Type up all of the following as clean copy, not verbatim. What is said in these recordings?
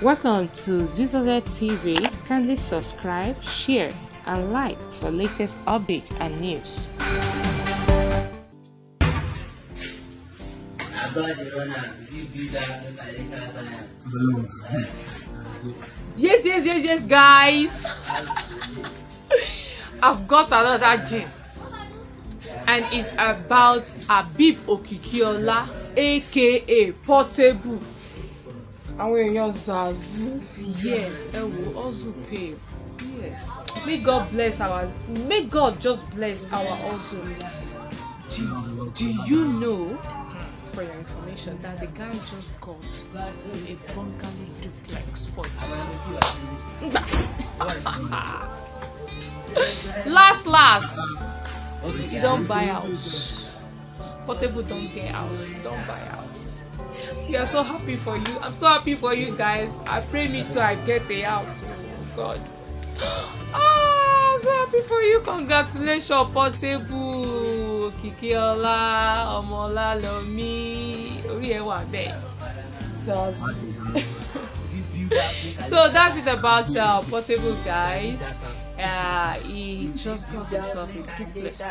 Welcome to Zisodel TV. Kindly subscribe, share, and like for latest updates and news. Yes, guys. I've got another gist, and it's about Habib Okikiola, aka Portable. And we're your Zazu. Yes, also pay. Yes. May God just bless our also. Do you know, for your information, that the guy just got a bungalow duplex for himself? last he don't buy house. Portable don't get house. He don't buy house. We are so happy for you. I'm so happy for you guys. I pray me too I get a house. Oh God. I'm so happy for you. Congratulations, Portable. Kikiola, Omola, Lomi. So that's it about Portable, guys. He just got himself a duplex.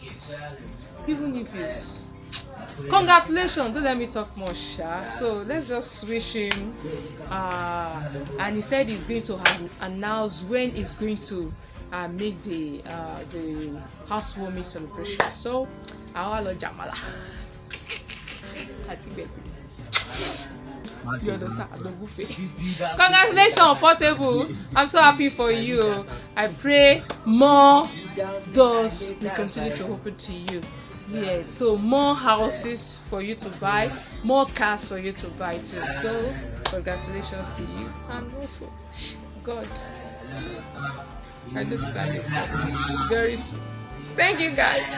Yes. Even if it's congratulations, don't let me talk more, Sha. So let's just wish him. And he said he's going to announce when he's going to make the housewarming celebration. So our Lord Jamala. You understand? Congratulations, Portable. I'm so happy for you. I pray more doors will continue to open to you. Yes, so more houses for you to buy, more cars for you to buy too. So congratulations to you, and also God, I hope that is coming very soon. Thank you, guys.